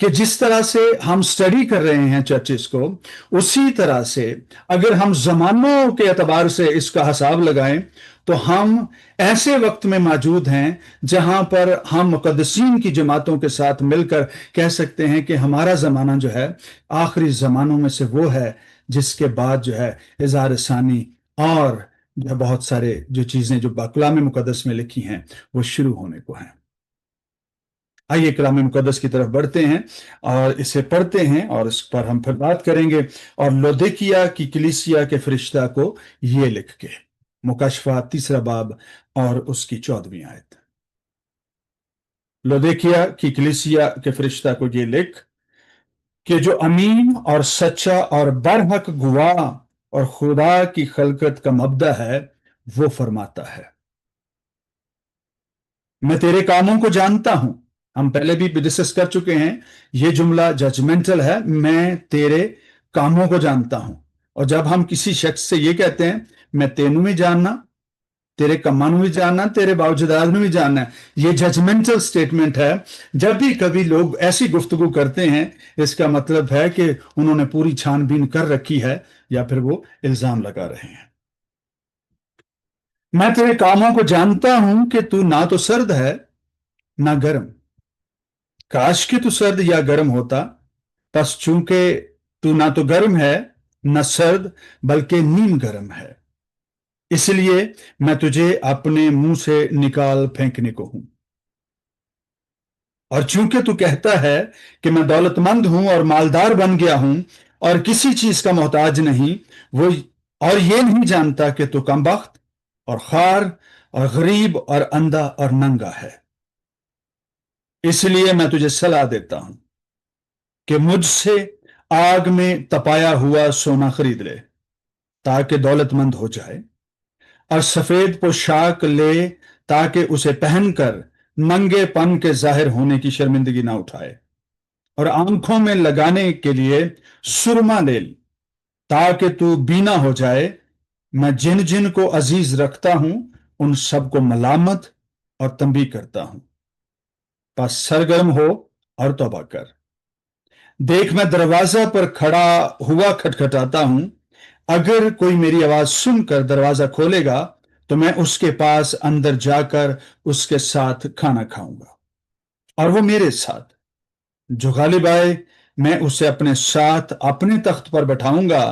کہ جس طرح سے ہم سٹڈی کر رہے ہیں چرچز کو، اسی طرح سے اگر ہم زمانوں کے اعتبار سے اس کا حساب لگائیں تو ہم ایسے وقت میں موجود ہیں جہاں پر ہم مقدسین کی جماعتوں کے ساتھ مل کر کہہ سکتے ہیں کہ ہمارا زمانہ جو ہے آخری زمانوں میں سے وہ ہے جس کے بعد جو ہے اظہار ثانی اور جو ہے بہت سارے جو چیزیں جو کلام مقدس میں لکھی ہیں وہ شروع ہونے کو ہیں۔ آئیے کلام مقدس کی طرف بڑھتے ہیں اور اسے پڑھتے ہیں اور اس پر ہم پھر بات کریں گے۔ اور لودیکیا کی کلیسیا کے فرشتہ کو یہ لکھ کے، مکاشفہ 3 باب اور اس کی 14ویں آیت۔ لودیکیا کی کلیسیا کے فرشتہ کو یہ لکھ کہ جو امین اور سچا اور برحق گواہ اور خدا کی خلقت کا مبدأ ہے، وہ فرماتا ہے، میں تیرے کاموں کو جانتا ہوں۔ ہم پہلے بھی ڈسکس کر چکے ہیں، یہ جملہ ججمنٹل ہے، میں تیرے کاموں کو جانتا ہوں۔ اور جب ہم کسی شخص سے یہ کہتے ہیں میں تینوں بھی جاننا، تیرے کماں بھی جاننا، تیرے باوجداد میں بھی جاننا ہے، یہ ججمنٹل سٹیٹمنٹ ہے۔ جب بھی کبھی لوگ ایسی گفتگو کرتے ہیں، اس کا مطلب ہے کہ انہوں نے پوری چھان بین کر رکھی ہے یا پھر وہ الزام لگا رہے ہیں۔ میں تیرے کاموں کو جانتا ہوں کہ تو نہ تو سرد ہے نہ گرم، کاش کہ تو سرد یا گرم ہوتا، پس چونکہ تو نہ تو گرم ہے نہ سرد بلکہ نیم گرم ہے، اس لیے میں تجھے اپنے منہ سے نکال پھینکنے کو ہوں۔ اور چونکہ تو کہتا ہے کہ میں دولت مند ہوں اور مالدار بن گیا ہوں اور کسی چیز کا محتاج نہیں، وہ اور یہ نہیں جانتا کہ تو کم بخت اور خوار اور غریب اور اندھا اور ننگا ہے، اس لیے میں تجھے صلاح دیتا ہوں کہ مجھ سے آگ میں تپایا ہوا سونا خرید لے تاکہ دولت مند ہو جائے، اور سفید پوشاک لے تاکہ اسے پہن کر ننگے پن کے ظاہر ہونے کی شرمندگی نہ اٹھائے، اور آنکھوں میں لگانے کے لیے سرما لے تاکہ تو بینا ہو جائے۔ میں جن جن کو عزیز رکھتا ہوں ان سب کو ملامت اور تنبیہ کرتا ہوں، پس سرگرم ہو اور توبہ کر۔ دیکھ میں دروازہ پر کھڑا ہوا کھٹکھٹاتا ہوں، اگر کوئی میری آواز سن کر دروازہ کھولے گا تو میں اس کے پاس اندر جا کر اس کے ساتھ کھانا کھاؤں گا اور وہ میرے ساتھ۔ جو غالب آئے میں اسے اپنے ساتھ اپنے تخت پر بٹھاؤں گا،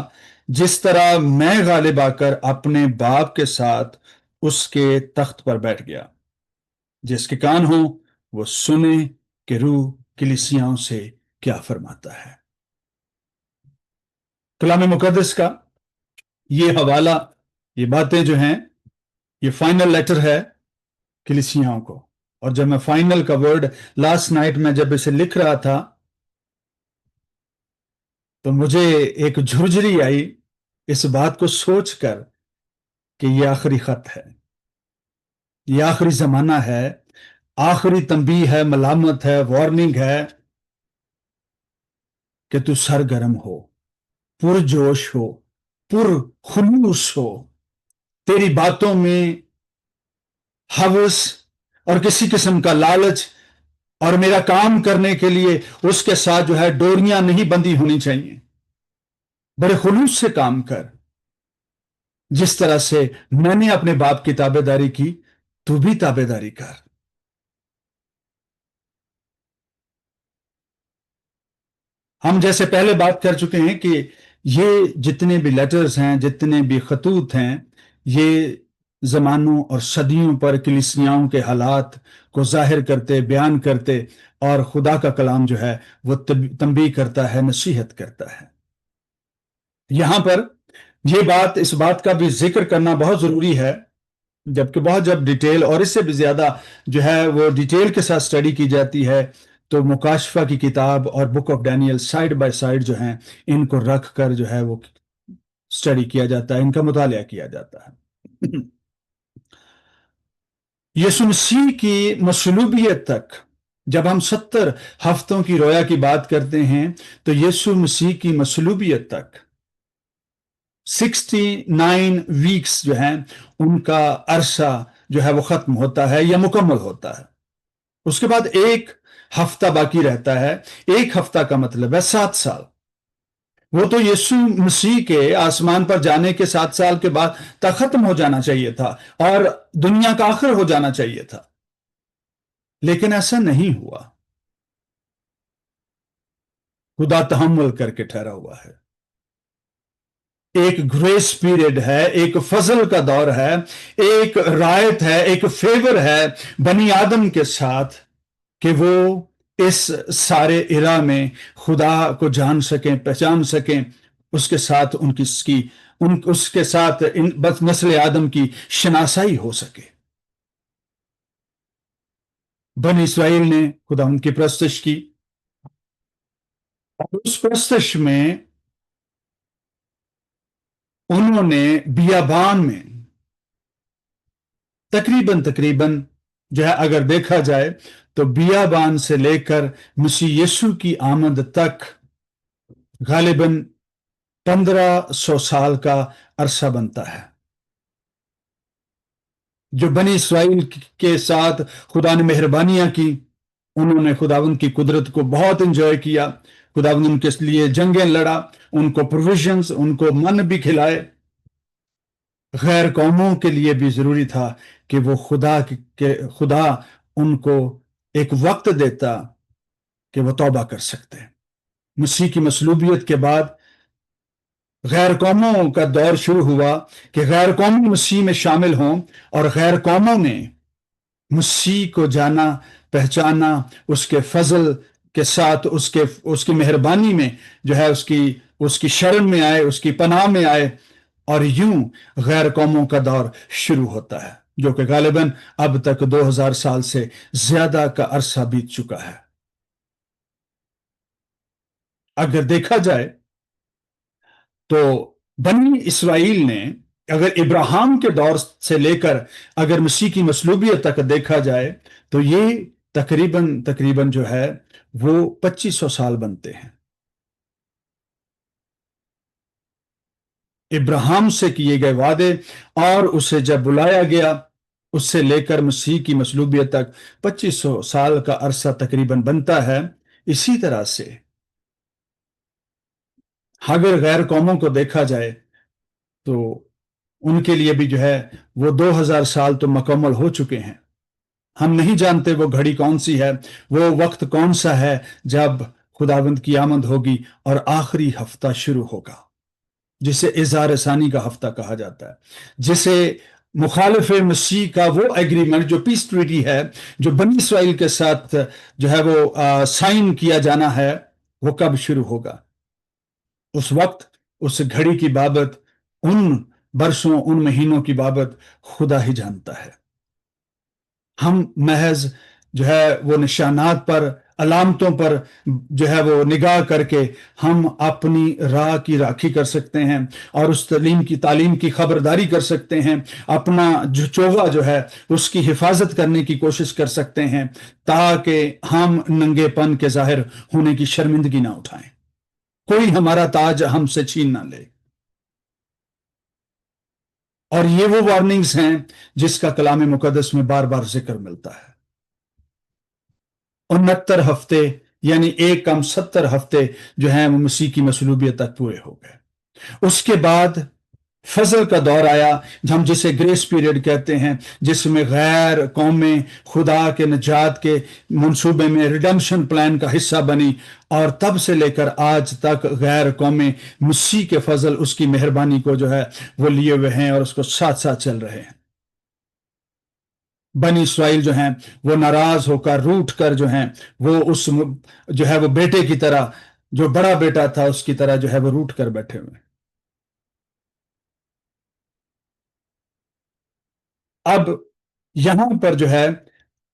جس طرح میں غالب آ کر اپنے باپ کے ساتھ اس کے تخت پر بیٹھ گیا۔ جس کے کان ہوں وہ سنے کہ روح کلیسیاؤں سے کیا فرماتا ہے۔ کلام مقدس کا یہ حوالہ، یہ باتیں جو ہیں، یہ فائنل لیٹر ہے کلیسیاؤں کو۔ اور جب میں فائنل کا ورڈ لاسٹ نائٹ میں جب اسے لکھ رہا تھا تو مجھے ایک جھرجھری آئی اس بات کو سوچ کر کہ یہ آخری خط ہے، یہ آخری زمانہ ہے، آخری تنبیہ ہے، ملامت ہے، وارننگ ہے کہ تو سرگرم ہو، پرجوش ہو، پر خلوص ہو، تیری باتوں میں ہوس اور کسی قسم کا لالچ اور میرا کام کرنے کے لیے اس کے ساتھ جو ہے ڈوریاں نہیں بندھی ہونی چاہیے۔ بڑے خلوص سے کام کر، جس طرح سے میں نے اپنے باپ کی تابع داری کی تو بھی تابع داری کر۔ ہم جیسے پہلے بات کر چکے ہیں کہ یہ جتنے بھی لیٹرز ہیں، جتنے بھی خطوط ہیں، یہ زمانوں اور صدیوں پر کلیسیاؤں کے حالات کو ظاہر کرتے، بیان کرتے، اور خدا کا کلام جو ہے وہ تنبیہ کرتا ہے، نصیحت کرتا ہے۔ یہاں پر یہ بات، اس بات کا بھی ذکر کرنا بہت ضروری ہے، جبکہ بہت جب ڈیٹیل اور اس سے بھی زیادہ جو ہے وہ ڈیٹیل کے ساتھ سٹڈی کی جاتی ہے تو مکاشفہ کی کتاب اور book of Daniel side by side جو ہیں ان کو رکھ کر جو ہے وہ سٹڈی کیا جاتا ہے، ان کا مطالعہ کیا جاتا ہے۔ یسوع مسیح کی مصلوبیت تک جب ہم 70 ہفتوں کی رویا کی بات کرتے ہیں تو یسوع مسیح کی مصلوبیت تک 69 ویکس جو ہیں ان کا عرصہ جو ہے وہ ختم ہوتا ہے یا مکمل ہوتا ہے۔ اس کے بعد ایک ہفتہ باقی رہتا ہے. ایک ہفتہ کا مطلب ہے 7 سال. وہ تو یسوع مسیح کے آسمان پر جانے کے 7 سال کے بعد تک ختم ہو جانا چاہیے تھا اور دنیا کا آخر ہو جانا چاہیے تھا، لیکن ایسا نہیں ہوا. خدا تحمل کر کے ٹھہرا ہوا ہے. ایک گریس پیریڈ ہے، ایک فضل کا دور ہے، ایک رعایت ہے، ایک فیور ہے بنی آدم کے ساتھ کہ وہ اس سارے ایرا میں خدا کو جان سکیں، پہچان سکیں، اس کے ساتھ اس کے ساتھ بس نسل آدم کی شناسائی ہو سکے. بنی اسرائیل نے خدا ان کی پرستش کی، اور اس پرستش میں انہوں نے بیابان میں تقریباً جو ہے اگر دیکھا جائے تو بیابان سے لے کر مسیح یسوع کی آمد تک غالباً 1500 سال کا عرصہ بنتا ہے. جو بنی اسرائیل کے ساتھ خدا نے مہربانیاں کی، انہوں نے خداوند کی قدرت کو بہت انجوائے کیا. خداوند ان کے لیے جنگیں لڑا، ان کو پروویژنز، ان کو من بھی کھلائے. غیر قوموں کے لیے بھی ضروری تھا کہ وہ خدا ان کو ایک وقت دیتا کہ وہ توبہ کر سکتے. مسیح کی مصلوبیت کے بعد غیر قوموں کا دور شروع ہوا کہ غیر قومی مسیح میں شامل ہوں، اور غیر قوموں نے مسیح کو جانا، پہچانا، اس کے فضل کے ساتھ اس کی مہربانی میں جو ہے اس کی شرن میں آئے، اس کی پناہ میں آئے، اور یوں غیر قوموں کا دور شروع ہوتا ہے، جو کہ غالباً اب تک 2000 سال سے زیادہ کا عرصہ بیت چکا ہے. اگر دیکھا جائے تو بنی اسرائیل نے اگر ابراہیم کے دور سے لے کر اگر مسیح کی مصلوبیت تک دیکھا جائے تو یہ تقریباً جو ہے وہ 2500 سال بنتے ہیں. ابراہیم سے کیے گئے وعدے اور اسے جب بلایا گیا، اس سے لے کر مسیح کی مصلوبیت تک 2500 سال کا عرصہ تقریباً بنتا ہے. اسی طرح سے اگر غیر قوموں کو دیکھا جائے تو ان کے لیے بھی جو ہے وہ 2000 سال تو مکمل ہو چکے ہیں. ہم نہیں جانتے وہ گھڑی کون سی ہے، وہ وقت کون سا ہے جب خداوند کی آمد ہوگی اور آخری ہفتہ شروع ہوگا، جسے اظہار ثانی کا ہفتہ کہا جاتا ہے، جسے مخالف مسیح کا وہ ایگریمنٹ جو پیس ٹریٹی ہے، جو بنی اسرائیل کے ساتھ جو ہے وہ سائن کیا جانا ہے، وہ کب شروع ہوگا. اس وقت اس گھڑی کی بابت، ان برسوں، ان مہینوں کی بابت خدا ہی جانتا ہے. ہم محض جو ہے وہ نشانات پر، علامتوں پر جو ہے وہ نگاہ کر کے ہم اپنی راہ کی راکھی کر سکتے ہیں اور اس تعلیم کی خبرداری کر سکتے ہیں، اپنا جو چوغا جو ہے اس کی حفاظت کرنے کی کوشش کر سکتے ہیں، تاکہ ہم ننگے پن کے ظاہر ہونے کی شرمندگی نہ اٹھائیں، کوئی ہمارا تاج ہم سے چھین نہ لے. اور یہ وہ وارننگز ہیں جس کا کلام مقدس میں بار بار ذکر ملتا ہے. 69 ہفتے یعنی ایک کم 70 ہفتے جو ہیں وہ مسیح کی مصلوبیت تک پورے ہو گئے. اس کے بعد فضل کا دور آیا، ہم جسے گریس پیریڈ کہتے ہیں، جس میں غیر قومیں خدا کے نجات کے منصوبے میں ریڈمشن پلان کا حصہ بنی، اور تب سے لے کر آج تک غیر قومیں مسیح کے فضل، اس کی مہربانی کو جو ہے وہ لیے ہوئے ہیں اور اس کو ساتھ ساتھ چل رہے ہیں. بنی اسرائیل جو ہیں وہ ناراض ہو کر، روٹ کر جو ہیں وہ اس جو ہے وہ بیٹے کی طرح، جو بڑا بیٹا تھا اس کی طرح جو ہے وہ روٹ کر بیٹھے ہوئے. اب یہاں پر جو ہے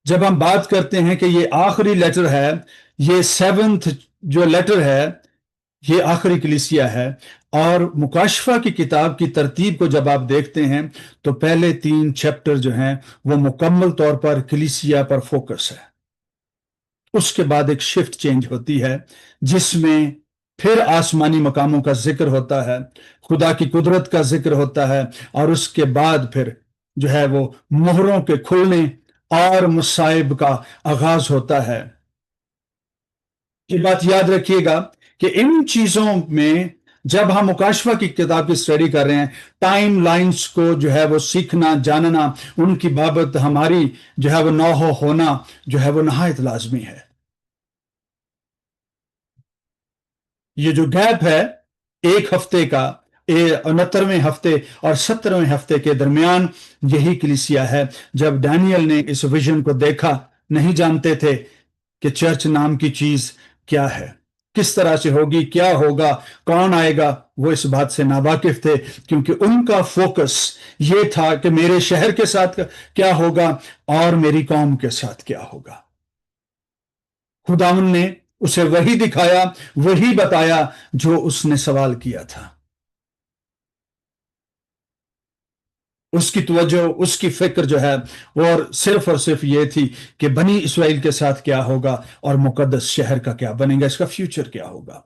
جب ہم بات کرتے ہیں کہ یہ آخری لیٹر ہے، یہ 7 جو لیٹر ہے یہ آخری کلیسیا ہے، اور مکاشفہ کی کتاب کی ترتیب کو جب آپ دیکھتے ہیں تو پہلے 3 چیپٹر جو ہیں وہ مکمل طور پر کلیسیا پر فوکس ہے. اس کے بعد ایک شفٹ چینج ہوتی ہے جس میں پھر آسمانی مقاموں کا ذکر ہوتا ہے، خدا کی قدرت کا ذکر ہوتا ہے، اور اس کے بعد پھر جو ہے وہ مہروں کے کھلنے اور مصائب کا آغاز ہوتا ہے. یہ بات یاد رکھیے گا کہ ان چیزوں میں جب ہم مکاشفہ کی کتاب کی اسٹڈی کر رہے ہیں، ٹائم لائنز کو جو ہے وہ سیکھنا جاننا، ان کی بابت ہماری جو ہے وہ نوحہ ہونا جو ہے وہ نہایت لازمی ہے۔ یہ جو گیپ ہے ایک ہفتے کا، 69ویں ہفتے اور 70ویں ہفتے کے درمیان، یہی کلیسیا ہے۔ جب ڈینیل نے اس ویژن کو دیکھا، نہیں جانتے تھے کہ چرچ نام کی چیز کیا ہے، کس طرح سے ہوگی، کیا ہوگا، کون آئے گا، وہ اس بات سے ناواقف تھے، کیونکہ ان کا فوکس یہ تھا کہ میرے شہر کے ساتھ کیا ہوگا اور میری قوم کے ساتھ کیا ہوگا۔ خداوند نے اسے وہی دکھایا، وہی بتایا جو اس نے سوال کیا تھا۔ اس کی توجہ، اس کی فکر جو ہے اور صرف یہ تھی کہ بنی اسرائیل کے ساتھ کیا ہوگا اور مقدس شہر کا کیا بنے گا، اس کا فیوچر کیا ہوگا۔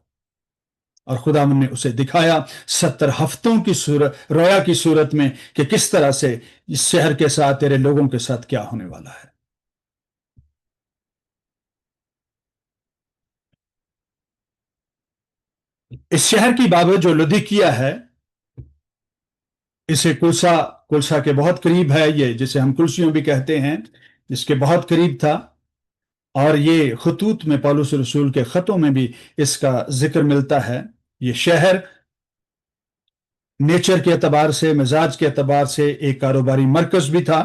اور خداوند نے اسے دکھایا 70 ہفتوں کی صورت، رویا کی صورت میں، کہ کس طرح سے اس شہر کے ساتھ، تیرے لوگوں کے ساتھ کیا ہونے والا ہے۔ اس شہر کی بابت جو لدیکیا ہے، اسے کلسا کے بہت قریب ہے، یہ جسے ہم کلسیوں بھی کہتے ہیں، اس کے بہت قریب تھا۔ اور یہ خطوط میں، پولس رسول کے خطوں میں بھی اس کا ذکر ملتا ہے۔ یہ شہر نیچر کے اعتبار سے، مزاج کے اعتبار سے ایک کاروباری مرکز بھی تھا۔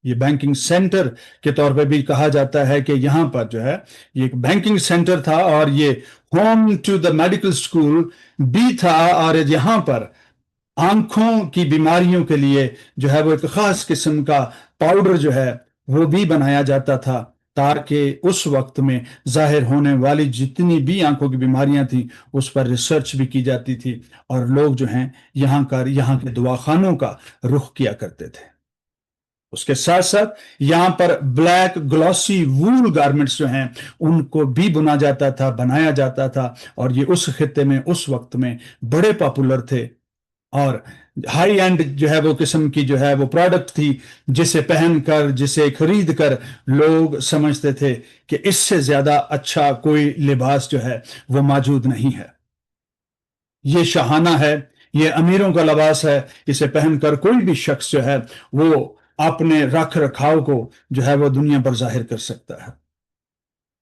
یہ بینکنگ سینٹر کے طور پہ بھی کہا جاتا ہے کہ یہاں پر جو ہے یہ ایک بینکنگ سینٹر تھا، اور یہ home to the medical school بھی تھا، اور یہاں پر آنکھوں کی بیماریوں کے لیے جو ہے وہ ایک خاص قسم کا پاؤڈر جو ہے وہ بھی بنایا جاتا تھا، تاکہ اس وقت میں ظاہر ہونے والی جتنی بھی آنکھوں کی بیماریاں تھیں اس پر ریسرچ بھی کی جاتی تھی، اور لوگ جو ہیں یہاں کے دواخانوں کا رخ کیا کرتے تھے۔ اس کے ساتھ ساتھ یہاں پر بلیک گلوسی وول گارمنٹس جو ہیں ان کو بھی بنا جاتا تھا، بنایا جاتا تھا، اور یہ اس خطے میں اس وقت میں بڑے پاپولر تھے، اور ہائی اینڈ جو ہے وہ قسم کی جو ہے وہ پروڈکٹ تھی، جسے پہن کر، جسے خرید کر لوگ سمجھتے تھے کہ اس سے زیادہ اچھا کوئی لباس جو ہے وہ موجود نہیں ہے، یہ شاہانہ ہے، یہ امیروں کا لباس ہے، اسے پہن کر کوئی بھی شخص جو ہے وہ اپنے رکھ رکھاؤ کو جو ہے وہ دنیا پر ظاہر کر سکتا ہے۔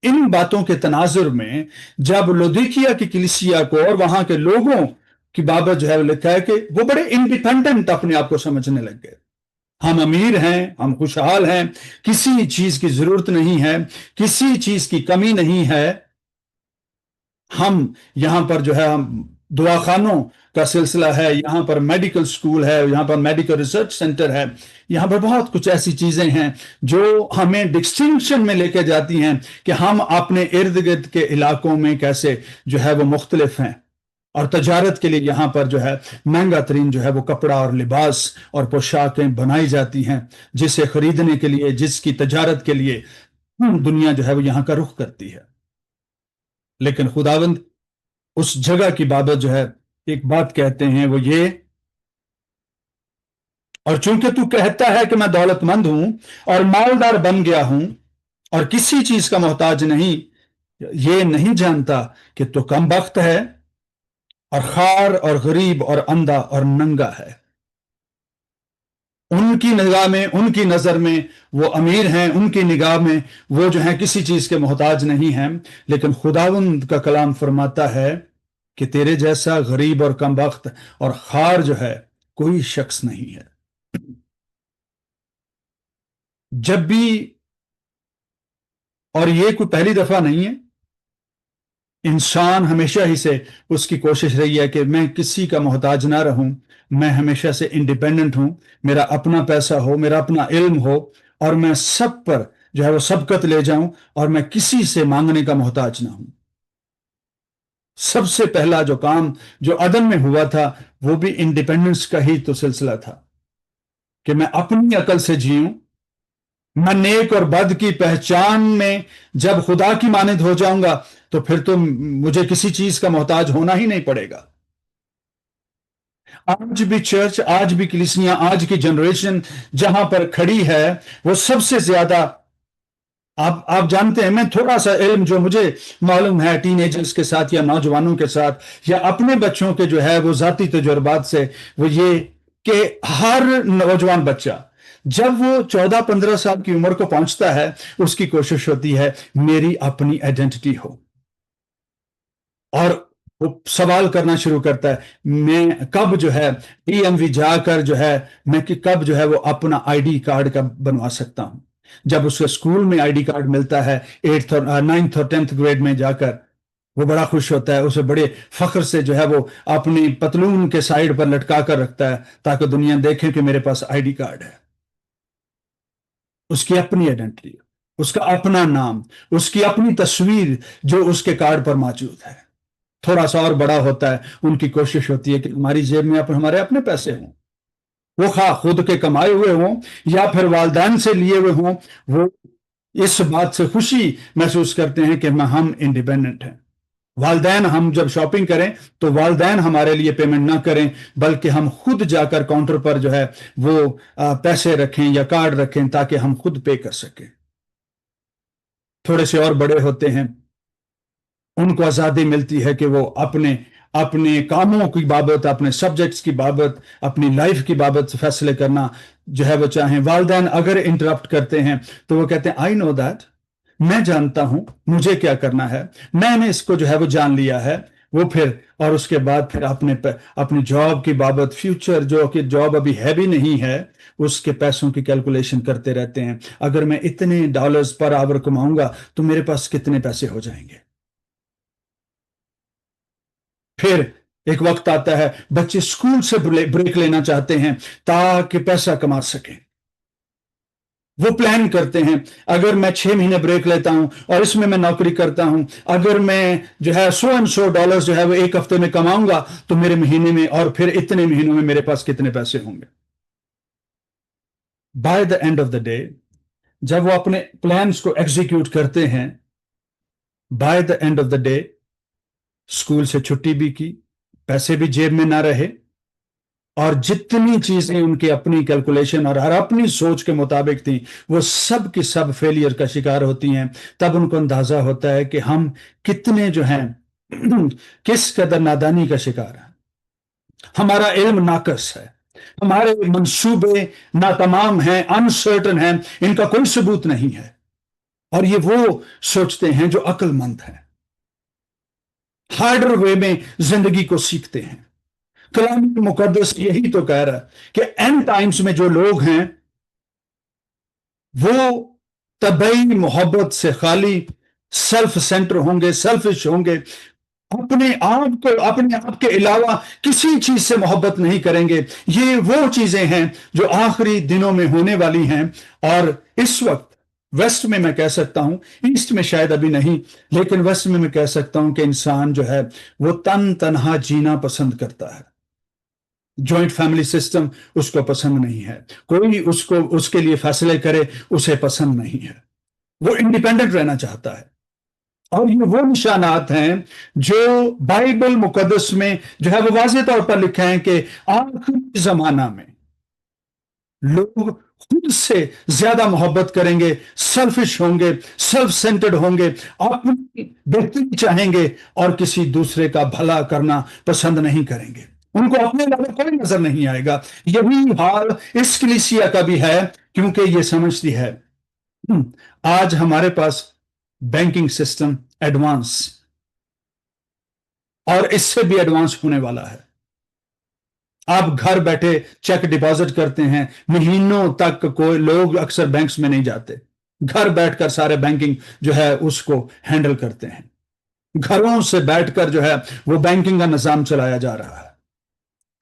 ان باتوں کے تناظر میں جب لودیکیا کی کلیسیا کو اور وہاں کے لوگوں کی بابت جو ہے وہ لکھا ہے کہ وہ بڑے انڈیپینڈنٹ اپنے آپ کو سمجھنے لگ گئے۔ ہم امیر ہیں، ہم خوشحال ہیں، کسی چیز کی ضرورت نہیں ہے، کسی چیز کی کمی نہیں ہے۔ ہم یہاں پر جو ہے ہم دواخانوں کا سلسلہ ہے، یہاں پر میڈیکل سکول ہے، یہاں پر میڈیکل ریسرچ سینٹر ہے، یہاں پر بہت کچھ ایسی چیزیں ہیں جو ہمیں ڈسٹنکشن میں لے کے جاتی ہیں کہ ہم اپنے ارد گرد کے علاقوں میں کیسے جو ہے وہ مختلف ہیں۔ اور تجارت کے لیے یہاں پر جو ہے مہنگا ترین جو ہے وہ کپڑا اور لباس اور پوشاکیں بنائی جاتی ہیں، جسے خریدنے کے لیے، جس کی تجارت کے لیے دنیا جو ہے وہ یہاں کا رخ کرتی ہے۔ لیکن خداوند اس جگہ کی بابت جو ہے ایک بات کہتے ہیں، وہ یہ، اور چونکہ تو کہتا ہے کہ میں دولت مند ہوں اور مالدار بن گیا ہوں اور کسی چیز کا محتاج نہیں، یہ نہیں جانتا کہ تو کم بخت ہے اور خار اور غریب اور اندھا اور ننگا ہے۔ ان کی نگاہ میں، ان کی نظر میں وہ امیر ہیں، ان کی نگاہ میں وہ جو ہیں کسی چیز کے محتاج نہیں ہیں، لیکن خداوند کا کلام فرماتا ہے کہ تیرے جیسا غریب اور کم بخت اور خار جو ہے کوئی شخص نہیں ہے۔ جب بھی، اور یہ کوئی پہلی دفعہ نہیں ہے، انسان ہمیشہ ہی سے اس کی کوشش رہی ہے کہ میں کسی کا محتاج نہ رہوں، میں ہمیشہ سے انڈیپینڈنٹ ہوں، میرا اپنا پیسہ ہو، میرا اپنا علم ہو، اور میں سب پر جو ہے وہ سبقت لے جاؤں، اور میں کسی سے مانگنے کا محتاج نہ ہوں۔ سب سے پہلا جو کام جو عدن میں ہوا تھا وہ بھی انڈیپینڈنس کا ہی تو سلسلہ تھا، کہ میں اپنی عقل سے جیوں، میں نیک اور بد کی پہچان میں جب خدا کی مانند ہو جاؤں گا تو پھر تو مجھے کسی چیز کا محتاج ہونا ہی نہیں پڑے گا۔ آج بھی چرچ، آج بھی کلیسیاں، آج کی جنریشن جہاں پر کھڑی ہے وہ سب سے زیادہ آپ جانتے ہیں، میں تھوڑا سا علم جو مجھے معلوم ہے ٹین ایجرز کے ساتھ یا نوجوانوں کے ساتھ یا اپنے بچوں کے جو ہے وہ ذاتی تجربات سے، وہ یہ کہ ہر نوجوان بچہ جب وہ 14-15 سال کی عمر کو پہنچتا ہے، اس کی کوشش ہوتی ہے میری اپنی آئیڈینٹی ہو، اور وہ سوال کرنا شروع کرتا ہے میں کب جو ہے ڈی ایم وی جا کر جو ہے میں کب جو ہے وہ اپنا آئی ڈی کارڈ کا بنوا سکتا ہوں۔ جب اس کے اسکول میں آئی ڈی کارڈ ملتا ہے 9th اور 10th گریڈ میں جا کر، وہ بڑا خوش ہوتا ہے، اسے بڑے فخر سے جو ہے وہ اپنی پتلون کے سائڈ پر لٹکا کر رکھتا ہے تاکہ دنیا دیکھے کہ میرے پاس آئی ڈی کارڈ ہے۔ اس کی اپنی آئیڈینٹی، اس کا اپنا نام، اس کی اپنی تصویر جو اس کے کارڈ پر موجود ہے۔ تھوڑا سا اور بڑا ہوتا ہے، ان کی کوشش ہوتی ہے کہ ہماری جیب میں ہمارے اپنے پیسے ہوں، وہ خواہ خود کے کمائے ہوئے ہوں یا پھر والدین سے لیے ہوئے ہوں، وہ اس بات سے خوشی محسوس کرتے ہیں کہ ہم انڈیپینڈنٹ ہیں۔ والدین ہم جب شاپنگ کریں تو والدین ہمارے لیے پیمنٹ نہ کریں، بلکہ ہم خود جا کر کاؤنٹر پر جو ہے وہ پیسے رکھیں یا کارڈ رکھیں تاکہ ہم خود پے کر سکیں۔ تھوڑے سے اور بڑے ہوتے ہیں، ان کو آزادی ملتی ہے کہ وہ اپنے اپنے کاموں کی بابت، اپنے سبجیکٹس کی بابت، اپنی لائف کی بابت فیصلے کرنا جو ہے وہ چاہیں۔ والدین اگر انٹرپٹ کرتے ہیں تو وہ کہتے ہیں آئی نو دیٹ، میں جانتا ہوں مجھے کیا کرنا ہے، میں نے اس کو جو ہے وہ جان لیا ہے۔ وہ پھر اور اس کے بعد پھر اپنی جاب کی بابت، فیوچر جو کہ جاب ابھی ہے بھی نہیں ہے، اس کے پیسوں کی کیلکولیشن کرتے رہتے ہیں۔ اگر میں اتنے ڈالرز پر آور کماؤں گا تو میرے پاس کتنے پیسے ہو جائیں گے۔ پھر ایک وقت آتا ہے بچے اسکول سے بریک لینا چاہتے ہیں تاکہ پیسہ کما سکیں۔ وہ پلان کرتے ہیں اگر میں 6 مہینے بریک لیتا ہوں اور اس میں نوکری کرتا ہوں، اگر میں جو ہے $100 جو ہے وہ ایک ہفتے میں کماؤں گا تو میرے مہینے میں اور پھر اتنے مہینوں میں میرے پاس کتنے پیسے ہوں گے۔ By the and of the day جب وہ اپنے پلانس کو ایگزیکیوٹ کرتے ہیں، by the and of the day school سے چھٹی بھی کی، پیسے بھی جیب میں نہ رہے، اور جتنی چیزیں ان کی اپنی کیلکولیشن اور ہر اپنی سوچ کے مطابق تھیں وہ سب کی سب فیلئر کا شکار ہوتی ہیں۔ تب ان کو اندازہ ہوتا ہے کہ ہم کتنے جو ہیں کس قدر نادانی کا شکار ہیں، ہمارا علم ناقص ہے، ہمارے منصوبے ناتمام ہیں، انسرٹن ہیں، ان کا کوئی ثبوت نہیں ہے۔ اور یہ وہ سوچتے ہیں جو عقل مند ہیں، ہارڈر وے میں زندگی کو سیکھتے ہیں۔ کلام مقدس یہی تو کہہ رہا ہے کہ اینڈ ٹائمز میں جو لوگ ہیں وہ طبعی محبت سے خالی، سیلف سینٹر ہوں گے، سیلفش ہوں گے، اپنے آپ کے علاوہ کسی چیز سے محبت نہیں کریں گے۔ یہ وہ چیزیں ہیں جو آخری دنوں میں ہونے والی ہیں، اور اس وقت ویسٹ میں کہہ سکتا ہوں، ایسٹ میں شاید ابھی نہیں، لیکن ویسٹ میں کہہ سکتا ہوں کہ انسان جو ہے وہ تنہا جینا پسند کرتا ہے۔ جوائنٹ فیملی سسٹم اس کو پسند نہیں ہے، کوئی اس کے لیے فیصلے کرے اسے پسند نہیں ہے، وہ انڈیپینڈنٹ رہنا چاہتا ہے۔ اور یہ وہ نشانات ہیں جو بائبل مقدس میں جو ہے وہ واضح طور پر لکھے ہیں کہ آخری زمانہ میں لوگ خود سے زیادہ محبت کریں گے، سیلفش ہوں گے، سیلف سینٹرڈ ہوں گے، اپنی بہتری چاہیں گے اور کسی دوسرے کا بھلا کرنا پسند نہیں کریں گے۔ ان کو اپنے علاوہ کوئی نظر نہیں آئے گا۔ یہی حال اس کلیسیا کا بھی ہے، کیونکہ یہ سمجھتی ہے آج ہمارے پاس بینکنگ سسٹم ایڈوانس، اور اس سے بھی ایڈوانس ہونے والا ہے۔ آپ گھر بیٹھے چیک ڈپازٹ کرتے ہیں، مہینوں تک کوئی لوگ اکثر بینکس میں نہیں جاتے، گھر بیٹھ کر سارے بینکنگ جو ہے اس کو ہینڈل کرتے ہیں۔ گھروں سے بیٹھ کر جو ہے وہ بینکنگ کا نظام چلایا جا رہا ہے۔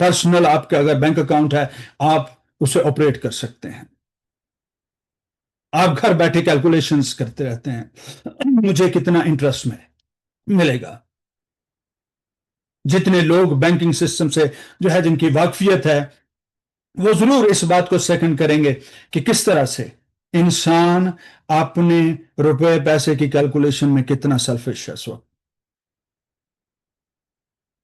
پرسنل آپ کا اگر بینک اکاؤنٹ ہے آپ اسے آپریٹ کر سکتے ہیں۔ آپ گھر بیٹھے کیلکولیشنز کرتے رہتے ہیں مجھے کتنا انٹرسٹ ملے گا۔ جتنے لوگ بینکنگ سسٹم سے جو ہے جن کی واقفیت ہے وہ ضرور اس بات کو سیکنڈ کریں گے کہ کس طرح سے انسان اپنے روپے پیسے کی کیلکولیشن میں کتنا سیلفش ہے اس وقت۔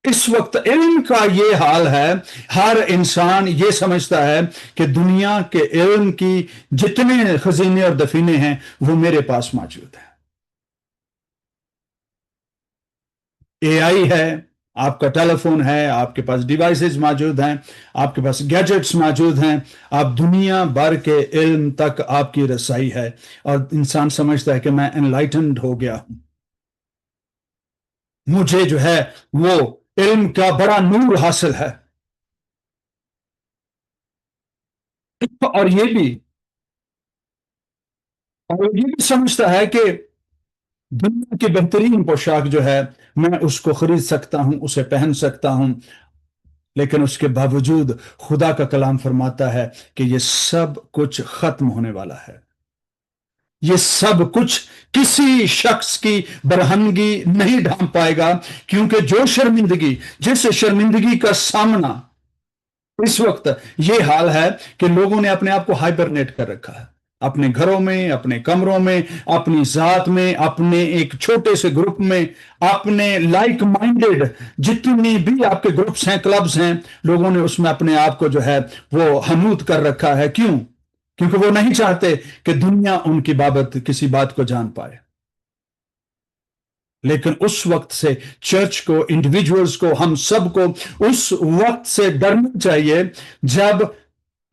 اس وقت علم کا یہ حال ہے، ہر انسان یہ سمجھتا ہے کہ دنیا کے علم کی جتنے خزینے اور دفینے ہیں وہ میرے پاس موجود ہیں۔ اے آئی ہے، آپ کا ٹیلی فون ہے، آپ کے پاس ڈیوائسز موجود ہیں، آپ کے پاس گیجٹس موجود ہیں، آپ دنیا بھر کے علم تک آپ کی رسائی ہے، اور انسان سمجھتا ہے کہ میں انلائٹنڈ ہو گیا ہوں، مجھے جو ہے وہ علم کا بڑا نور حاصل ہے۔ اور یہ بھی سمجھتا ہے کہ دنیا کی بہترین پوشاک جو ہے میں اس کو خرید سکتا ہوں، اسے پہن سکتا ہوں، لیکن اس کے باوجود خدا کا کلام فرماتا ہے کہ یہ سب کچھ ختم ہونے والا ہے، یہ سب کچھ کسی شخص کی برہنگی نہیں ڈھانپ پائے گا، کیونکہ جو شرمندگی، جس شرمندگی کا سامنا اس وقت یہ حال ہے کہ لوگوں نے اپنے آپ کو ہائبرنیٹ کر رکھا ہے، اپنے گھروں میں، اپنے کمروں میں، اپنی ذات میں، اپنے ایک چھوٹے سے گروپ میں، اپنے لائک مائنڈڈ جتنی بھی آپ کے گروپس ہیں، کلبز ہیں، لوگوں نے اس میں اپنے آپ کو جو ہے وہ حنوط کر رکھا ہے۔ کیوں؟ کیونکہ وہ نہیں چاہتے کہ دنیا ان کی بابت کسی بات کو جان پائے۔ لیکن اس وقت سے چرچ کو، انڈیویجولز کو، ہم سب کو اس وقت سے ڈرنا چاہیے جب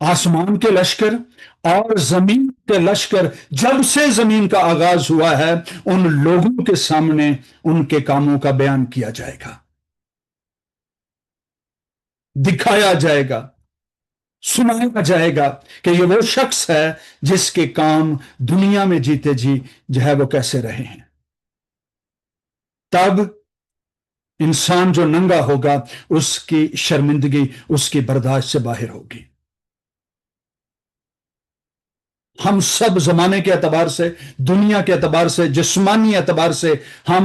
آسمان کے لشکر اور زمین کے لشکر، جب سے زمین کا آغاز ہوا ہے، ان لوگوں کے سامنے ان کے کاموں کا بیان کیا جائے گا، دکھایا جائے گا، سنایا جائے گا کہ یہ وہ شخص ہے جس کے کام دنیا میں جیتے جی جو ہے وہ کیسے رہے ہیں۔ تب انسان جو ننگا ہوگا اس کی شرمندگی اس کی برداشت سے باہر ہوگی۔ ہم سب زمانے کے اعتبار سے، دنیا کے اعتبار سے، جسمانی اعتبار سے ہم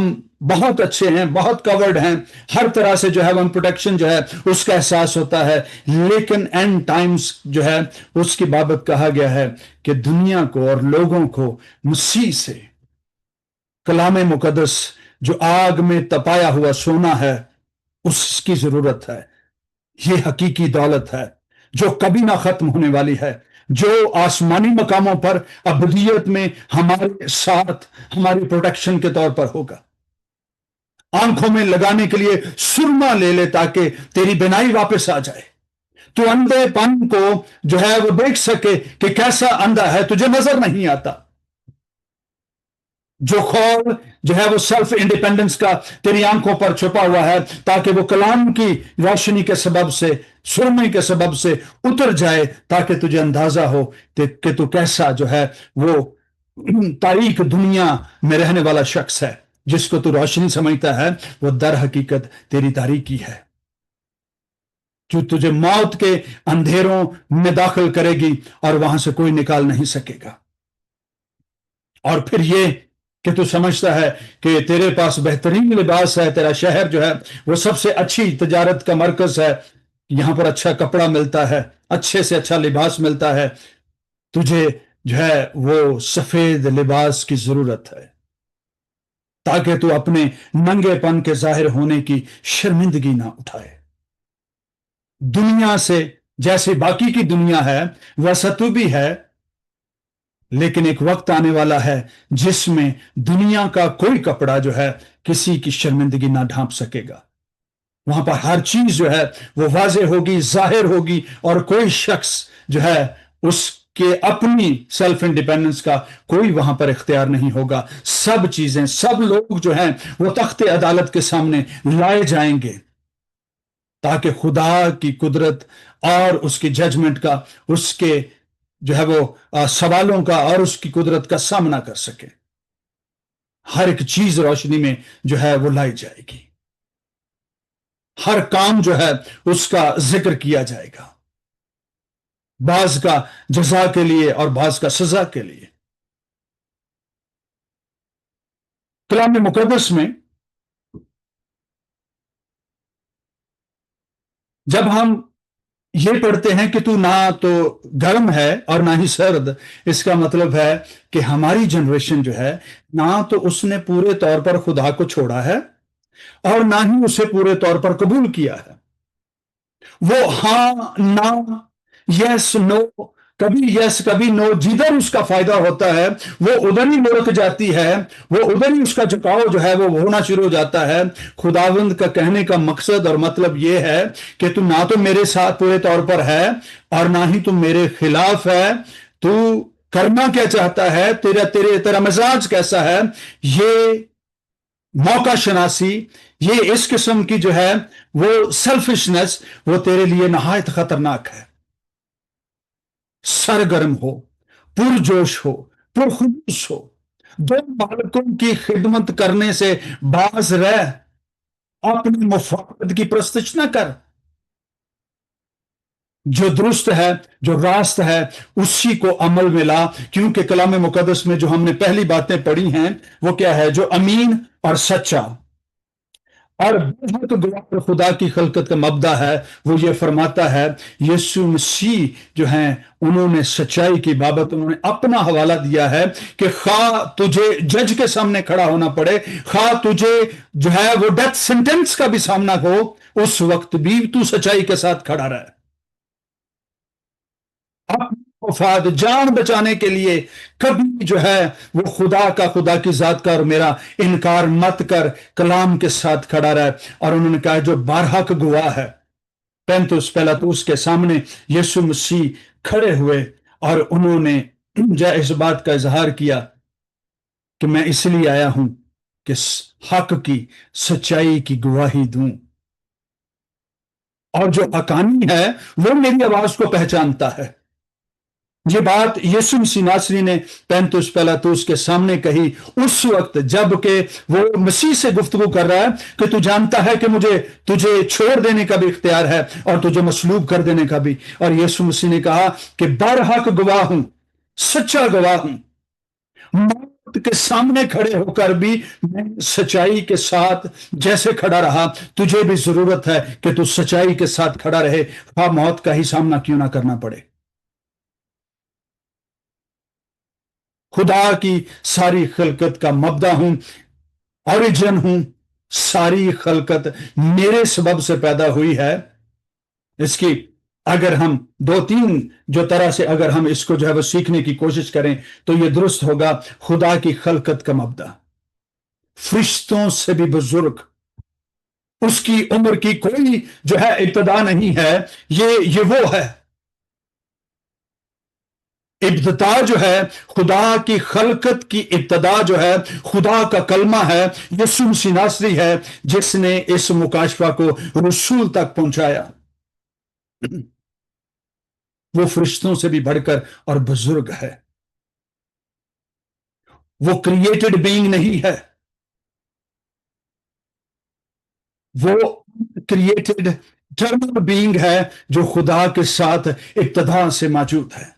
بہت اچھے ہیں، بہت کورڈ ہیں، ہر طرح سے جو ہے وہ پروٹیکشن جو ہے اس کا احساس ہوتا ہے، لیکن اینڈ ٹائمز جو ہے اس کی بابت کہا گیا ہے کہ دنیا کو اور لوگوں کو مسیح سے، کلام مقدس جو آگ میں تپایا ہوا سونا ہے، اس کی ضرورت ہے۔ یہ حقیقی دولت ہے جو کبھی نہ ختم ہونے والی ہے، جو آسمانی مقاموں پر ابدیت میں ہمارے ساتھ ہماری پروٹیکشن کے طور پر ہوگا۔ آنکھوں میں لگانے کے لیے سرما لے لے تاکہ تیری بینائی واپس آ جائے، تو اندھے پن کو جو ہے وہ دیکھ سکے کہ کیسا اندھا ہے، تجھے نظر نہیں آتا۔ جو خول جو ہے وہ سیلف انڈیپینڈنس کا تیری آنکھوں پر چھپا ہوا ہے، تاکہ وہ کلام کی روشنی کے سبب سے، سرمے کے سبب سے اتر جائے، تاکہ تجھے اندازہ ہو کہ تو کیسا جو ہے وہ تاریک دنیا میں رہنے والا شخص ہے۔ جس کو تو روشنی سمجھتا ہے وہ در حقیقت تیری تاریکی ہے، جو تجھے موت کے اندھیروں میں داخل کرے گی اور وہاں سے کوئی نکال نہیں سکے گا۔ اور پھر یہ کہ تو سمجھتا ہے کہ تیرے پاس بہترین لباس ہے، تیرا شہر جو ہے وہ سب سے اچھی تجارت کا مرکز ہے، یہاں پر اچھا کپڑا ملتا ہے، اچھے سے اچھا لباس ملتا ہے، تجھے جو ہے وہ سفید لباس کی ضرورت ہے تاکہ تو اپنے ننگے پن کے ظاہر ہونے کی شرمندگی نہ اٹھائے۔ دنیا سے جیسے باقی کی دنیا ہے ویسا تو بھی ہے، لیکن ایک وقت آنے والا ہے جس میں دنیا کا کوئی کپڑا جو ہے کسی کی شرمندگی نہ ڈھانپ سکے گا۔ وہاں پر ہر چیز جو ہے وہ واضح ہوگی، ظاہر ہوگی، اور کوئی شخص جو ہے اس کے اپنی سیلف انڈیپینڈنس کا کوئی وہاں پر اختیار نہیں ہوگا۔ سب چیزیں، سب لوگ جو ہیں وہ تخت عدالت کے سامنے لائے جائیں گے تاکہ خدا کی قدرت اور اس کی ججمنٹ کا، اس کے جو ہے وہ سوالوں کا اور اس کی قدرت کا سامنا کر سکے۔ ہر ایک چیز روشنی میں جو ہے وہ لائی جائے گی، ہر کام جو ہے اس کا ذکر کیا جائے گا، بعض کا جزا کے لیے اور بعض کا سزا کے لیے۔ کلام مقدس میں جب ہم یہ پڑھتے ہیں کہ تو نہ تو گرم ہے اور نہ ہی سرد، اس کا مطلب ہے کہ ہماری جنریشن جو ہے نہ تو اس نے پورے طور پر خدا کو چھوڑا ہے، اور نہ ہی اسے پورے طور پر قبول کیا ہے۔ وہ ہاں نہ، یس نو، کبھی یس کبھی نو، جدھر اس کا فائدہ ہوتا ہے وہ ادھر ہی لڑک جاتی ہے، وہ ادھر ہی اس کا جھکاؤ جو ہے وہ ہونا شروع ہو جاتا ہے۔ خداوند کا کہنے کا مقصد اور مطلب یہ ہے کہ تو نہ تو میرے ساتھ پورے طور پر ہے اور نہ ہی تم میرے خلاف ہے، تو کرنا کیا چاہتا ہے، تیرا مزاج کیسا ہے، یہ موقع شناسی، یہ اس قسم کی جو ہے وہ سیلفشنس، وہ تیرے لیے نہایت خطرناک ہے۔ سرگرم ہو، پرجوش ہو، پرخلوص ہو، دو مالکوں کی خدمت کرنے سے باز رہ، اپنے مفاد کی پرستش نہ کر۔ جو درست ہے، جو راست ہے، اسی کو عمل میں لا، کیونکہ کلام مقدس میں جو ہم نے پہلی باتیں پڑھی ہیں وہ کیا ہے؟ جو امین اور سچا اور بے گواہ خدا کی خلقت کا مبدا ہے، وہ یہ فرماتا ہے یسوع مسیح جو ہیں انہوں نے سچائی کی بابت انہوں نے اپنا حوالہ دیا ہے کہ خواہ تجھے جج کے سامنے کھڑا ہونا پڑے، خواہ تجھے جو ہے وہ ڈیتھ سینٹینس کا بھی سامنا ہو، اس وقت بھی تو سچائی کے ساتھ کھڑا رہے۔ اپنے مفاد جان بچانے کے لیے کبھی جو ہے وہ خدا کی ذات کا اور میرا انکار مت کر، کلام کے ساتھ کھڑا رہے۔ اور انہوں نے کہا جو بارحق گواہ ہے، پینتوس پیلاطوس کے سامنے یسوع مسیح کھڑے ہوئے اور انہوں نے اس بات کا اظہار کیا کہ میں اس لیے آیا ہوں کہ حق کی، سچائی کی گواہی دوں، اور جو حقانی ہے وہ میری آواز کو پہچانتا ہے۔ یہ بات یسوع مسیح ناصری نے پینتوس پیلاطوس کے سامنے کہی اس وقت جب کہ وہ مسیح سے گفتگو کر رہا ہے کہ تو جانتا ہے کہ مجھے تجھے چھوڑ دینے کا بھی اختیار ہے اور تجھے مصلوب کر دینے کا بھی۔ اور یسوع مسیح نے کہا کہ برحق گواہ ہوں، سچا گواہ ہوں، موت کے سامنے کھڑے ہو کر بھی میں سچائی کے ساتھ جیسے کھڑا رہا، تجھے بھی ضرورت ہے کہ تو سچائی کے ساتھ کھڑا رہے، خواہ موت کا ہی سامنا کیوں نہ کرنا پڑے۔ خدا کی ساری خلقت کا مبدا ہوں، اوریجن ہوں، ساری خلقت میرے سبب سے پیدا ہوئی ہے۔ اس کی اگر ہم دو تین جو طرح سے اگر ہم اس کو جو ہے وہ سیکھنے کی کوشش کریں تو یہ درست ہوگا۔ خدا کی خلقت کا مبدا فرشتوں سے بھی بزرگ، اس کی عمر کی کوئی جو ہے ابتدا نہیں ہے، یہ وہ ہے۔ ابتدا جو ہے خدا کی خلقت کی ابتدا جو ہے خدا کا کلمہ ہے، یسوع مسیح ناصری ہے جس نے اس مکاشفہ کو رسول تک پہنچایا۔ وہ فرشتوں سے بھی بڑھ کر اور بزرگ ہے، وہ کریٹڈ بینگ نہیں ہے، وہ کریٹڈ اٹرنل بینگ ہے جو خدا کے ساتھ ابتدا سے موجود ہے۔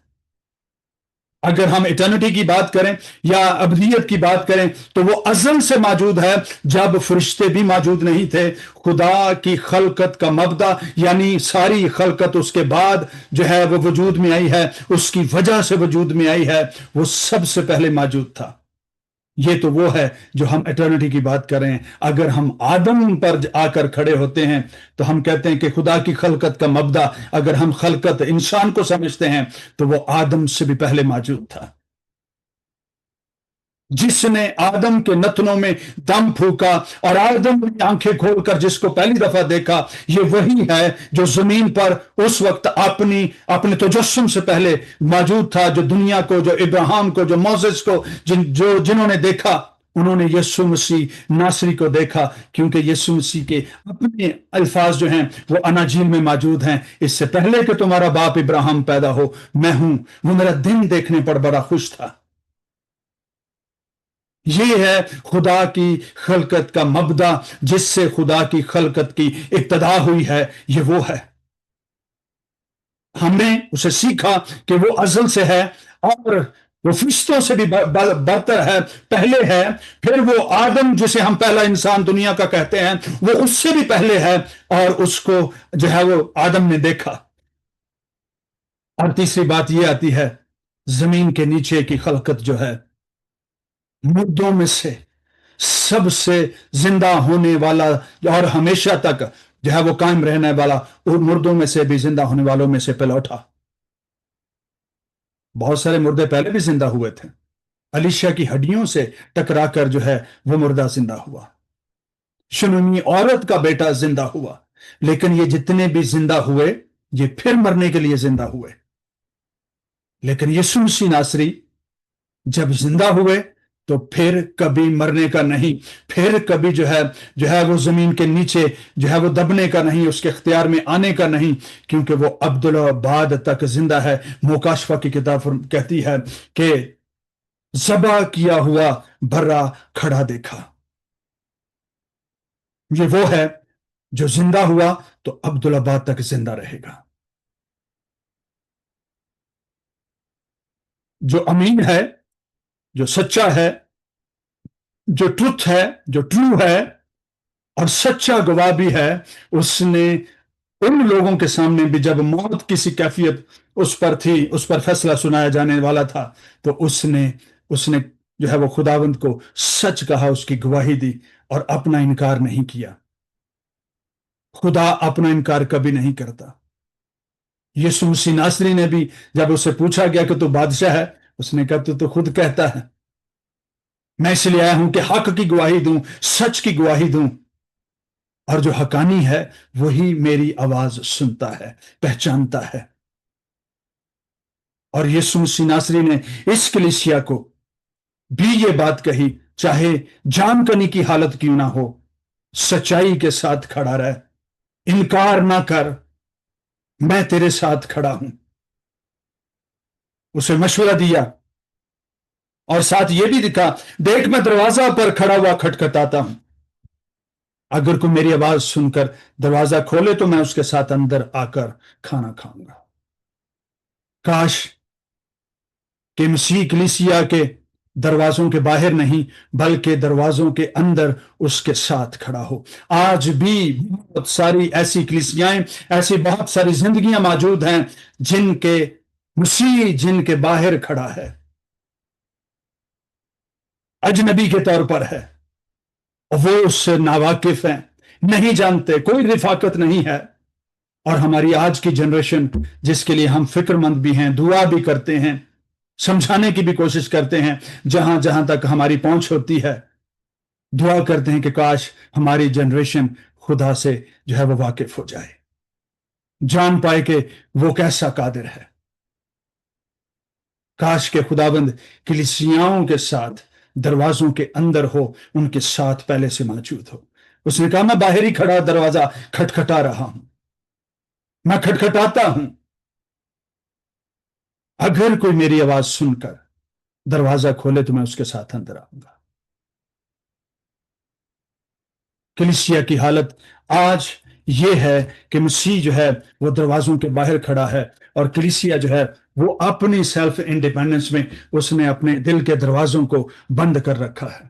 اگر ہم ایٹرنٹی کی بات کریں یا ابدیت کی بات کریں تو وہ ازل سے موجود ہے، جب فرشتے بھی موجود نہیں تھے۔ خدا کی خلقت کا مبدا یعنی ساری خلقت اس کے بعد جو ہے وہ وجود میں آئی ہے، اس کی وجہ سے وجود میں آئی ہے، وہ سب سے پہلے موجود تھا۔ یہ تو وہ ہے جو ہم ایٹرنٹی کی بات کر رہے ہیں۔ اگر ہم آدم پر آ کر کھڑے ہوتے ہیں تو ہم کہتے ہیں کہ خدا کی خلقت کا مبدا، اگر ہم خلقت انسان کو سمجھتے ہیں تو وہ آدم سے بھی پہلے موجود تھا۔ جس نے آدم کے نتنوں میں دم پھونکا اور آدم نے آنکھیں کھول کر جس کو پہلی دفعہ دیکھا، یہ وہی ہے جو زمین پر اس وقت اپنے تجسم سے پہلے موجود تھا، جو دنیا کو، جو ابراہیم کو، جو موسیس کو، جنہوں نے دیکھا انہوں نے یسوع مسیح ناصری کو دیکھا، کیونکہ یسوع مسیح کے اپنے الفاظ جو ہیں وہ اناجیل میں موجود ہیں۔ اس سے پہلے کہ تمہارا باپ ابراہیم پیدا ہو میں ہوں، وہ میرا دن دیکھنے پر بڑا خوش تھا۔ یہ ہے خدا کی خلقت کا مبدا، جس سے خدا کی خلقت کی ابتدا ہوئی ہے، یہ وہ ہے۔ ہم نے اسے سیکھا کہ وہ ازل سے ہے اور وہ فرشتوں سے بھی برتر ہے، پہلے ہے، پھر وہ آدم جسے ہم پہلا انسان دنیا کا کہتے ہیں وہ اس سے بھی پہلے ہے، اور اس کو جو ہے وہ آدم نے دیکھا۔ اور تیسری بات یہ آتی ہے، زمین کے نیچے کی خلقت جو ہے مردوں میں سے سب سے زندہ ہونے والا اور ہمیشہ تک جو ہے وہ قائم رہنے والا، اور مردوں میں سے بھی زندہ ہونے والوں میں سے پہلا اٹھا۔ بہت سارے مردے پہلے بھی زندہ ہوئے تھے، الیشا کی ہڈیوں سے ٹکرا کر جو ہے وہ مردہ زندہ ہوا، شنونی عورت کا بیٹا زندہ ہوا، لیکن یہ جتنے بھی زندہ ہوئے یہ پھر مرنے کے لیے زندہ ہوئے۔ لیکن یسوع مسیح ناصری جب زندہ ہوئے تو پھر کبھی مرنے کا نہیں، پھر کبھی جو ہے وہ زمین کے نیچے جو ہے وہ دبنے کا نہیں، اس کے اختیار میں آنے کا نہیں، کیونکہ وہ عبدالآباد تک زندہ ہے۔ مکاشفہ کی کتاب کہتی ہے کہ ذبح کیا ہوا بھرا کھڑا دیکھا۔ یہ وہ ہے جو زندہ ہوا تو عبدالآباد تک زندہ رہے گا، جو امین ہے، جو سچا ہے، جو ٹروتھ ہے، جو ٹرو ہے اور سچا گواہ بھی ہے۔ اس نے ان لوگوں کے سامنے بھی جب موت کسی کیفیت اس پر تھی، اس پر فیصلہ سنایا جانے والا تھا، تو اس نے جو ہے وہ خداوند کو سچ کہا، اس کی گواہی دی اور اپنا انکار نہیں کیا۔ خدا اپنا انکار کبھی نہیں کرتا۔ یسوع مسیح ناصری نے بھی جب اسے پوچھا گیا کہ تو بادشاہ ہے، اس نے کہا تو خود کہتا ہے، میں اس لیے آیا ہوں کہ حق کی گواہی دوں، سچ کی گواہی دوں، اور جو حقانی ہے وہی میری آواز سنتا ہے، پہچانتا ہے۔ اور یسوع مسیح ناصری نے اس کلیسیا کو بھی یہ بات کہی، چاہے جان کنی کی حالت کیوں نہ ہو، سچائی کے ساتھ کھڑا رہ، انکار نہ کر، میں تیرے ساتھ کھڑا ہوں۔ اسے مشورہ دیا اور ساتھ یہ بھی دکھا، دیکھ میں دروازہ پر کھڑا ہوا کھٹکھٹاتا ہوں، اگر کوئی میری آواز سن کر دروازہ کھولے تو میں اس کے ساتھ اندر آ کر کھانا کھاؤں گا۔ کاش کہ مسیح کلیسیا کے دروازوں کے باہر نہیں بلکہ دروازوں کے اندر اس کے ساتھ کھڑا ہو۔ آج بھی بہت ساری ایسی کلیسیائیں، ایسی بہت ساری زندگیاں موجود ہیں جن کے مسیح جن کے باہر کھڑا ہے، اجنبی کے طور پر ہے، وہ اس سے ناواقف ہیں، نہیں جانتے، کوئی رفاقت نہیں ہے۔ اور ہماری آج کی جنریشن جس کے لیے ہم فکر مند بھی ہیں، دعا بھی کرتے ہیں، سمجھانے کی بھی کوشش کرتے ہیں، جہاں جہاں تک ہماری پہنچ ہوتی ہے، دعا کرتے ہیں کہ کاش ہماری جنریشن خدا سے جو ہے وہ واقف ہو جائے، جان پائے کہ وہ کیسا قادر ہے۔ کاش کہ خداوند کلیسیاؤں کے ساتھ دروازوں کے اندر ہو، ان کے ساتھ پہلے سے موجود ہو۔ اس نے کہا میں باہر ہی کھڑا دروازہ کھٹکھٹا رہا ہوں، میں کھٹکھٹاتا ہوں، اگر کوئی میری آواز سن کر دروازہ کھولے تو میں اس کے ساتھ اندر آؤں گا۔ کلیسیا کی حالت آج یہ ہے کہ مسیح جو ہے وہ دروازوں کے باہر کھڑا ہے، اور کلیسیا جو ہے وہ اپنی سیلف انڈیپینڈنس میں اس نے اپنے دل کے دروازوں کو بند کر رکھا ہے،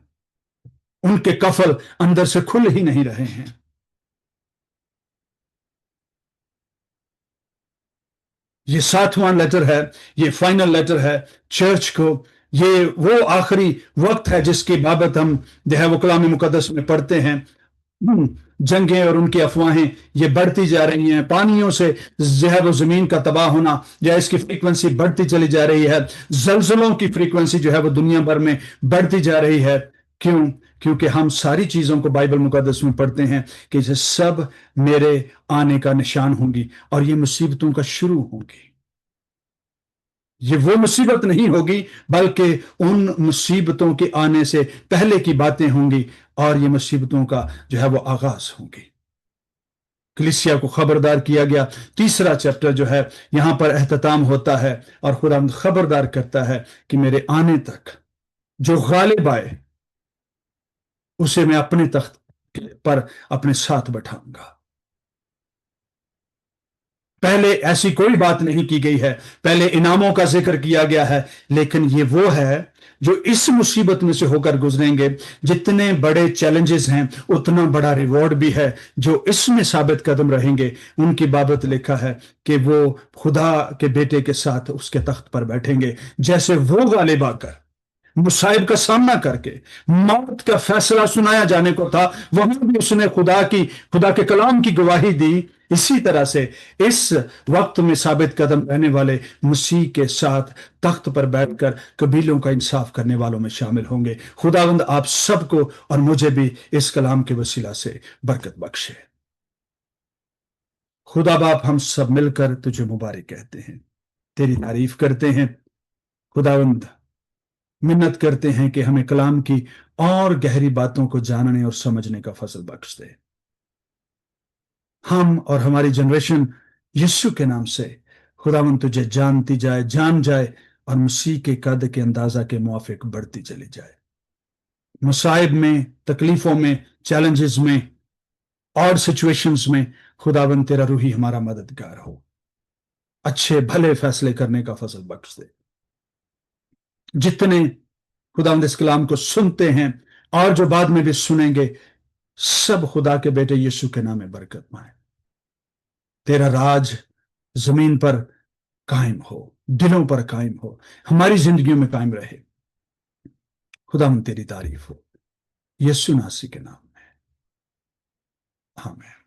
ان کے قفل اندر سے کھل ہی نہیں رہے ہیں۔ یہ 7واں لیٹر ہے، یہ فائنل لیٹر ہے چرچ کو، یہ وہ آخری وقت ہے جس کی بابت ہم جو ہے وہ کلام مقدس میں پڑھتے ہیں۔ جنگیں اور ان کی افواہیں یہ بڑھتی جا رہی ہیں، پانیوں سے جو ہے وہ زمین کا تباہ ہونا، یا اس کی فریکوینسی بڑھتی چلی جا رہی ہے، زلزلوں کی فریکوینسی جو ہے وہ دنیا بھر میں بڑھتی جا رہی ہے۔ کیوں؟ کیونکہ ہم ساری چیزوں کو بائبل مقدس میں پڑھتے ہیں کہ یہ سب میرے آنے کا نشان ہوں گی، اور یہ مصیبتوں کا شروع ہوں گی۔ یہ وہ مصیبت نہیں ہوگی بلکہ ان مصیبتوں کے آنے سے پہلے کی باتیں ہوں گی، اور یہ مصیبتوں کا جو ہے وہ آغاز ہوں گی۔ کلیسیا کو خبردار کیا گیا، تیسرا چیپٹر جو ہے یہاں پر اختتام ہوتا ہے، اور خدا خبردار کرتا ہے کہ میرے آنے تک جو غالب آئے اسے میں اپنے تخت پر اپنے ساتھ بٹھاؤں گا۔ پہلے ایسی کوئی بات نہیں کی گئی ہے، پہلے انعاموں کا ذکر کیا گیا ہے، لیکن یہ وہ ہے جو اس مصیبت میں سے ہو کر گزریں گے۔ جتنے بڑے چیلنجز ہیں اتنا بڑا ریوارڈ بھی ہے۔ جو اس میں ثابت قدم رہیں گے ان کی بابت لکھا ہے کہ وہ خدا کے بیٹے کے ساتھ اس کے تخت پر بیٹھیں گے، جیسے وہ غالب آ کر مصائب کا سامنا کر کے موت کا فیصلہ سنایا جانے کو تھا، وہاں بھی اس نے خدا کے کلام کی گواہی دی۔ اسی طرح سے اس وقت میں ثابت قدم رہنے والے مسیح کے ساتھ تخت پر بیٹھ کر قبیلوں کا انصاف کرنے والوں میں شامل ہوں گے۔ خداوند آپ سب کو اور مجھے بھی اس کلام کے وسیلہ سے برکت بخشے۔ خدا باپ، ہم سب مل کر تجھے مبارک کہتے ہیں، تیری تعریف کرتے ہیں۔ خداوند، منت کرتے ہیں کہ ہمیں کلام کی اور گہری باتوں کو جاننے اور سمجھنے کا فضل بخش دے۔ ہم اور ہماری جنریشن یسوع کے نام سے خداوند تجھے جانتی جائے، جان جائے، اور مسیح کے قد کے اندازہ کے موافق بڑھتی چلی جائے۔ مصائب میں، تکلیفوں میں، چیلنجز میں اور سچویشنز میں خداوند تیرا روحی ہمارا مددگار ہو، اچھے بھلے فیصلے کرنے کا فضل بخش دے۔ جتنے خداوند اس کلام کو سنتے ہیں اور جو بعد میں بھی سنیں گے، سب خدا کے بیٹے یسوع کے نام میں برکت پائیں۔ تیرا راج زمین پر قائم ہو، دلوں پر قائم ہو، ہماری زندگیوں میں قائم رہے۔ خداوند تیری تعریف ہو، یسوع مسیح کے نام میں، آمین۔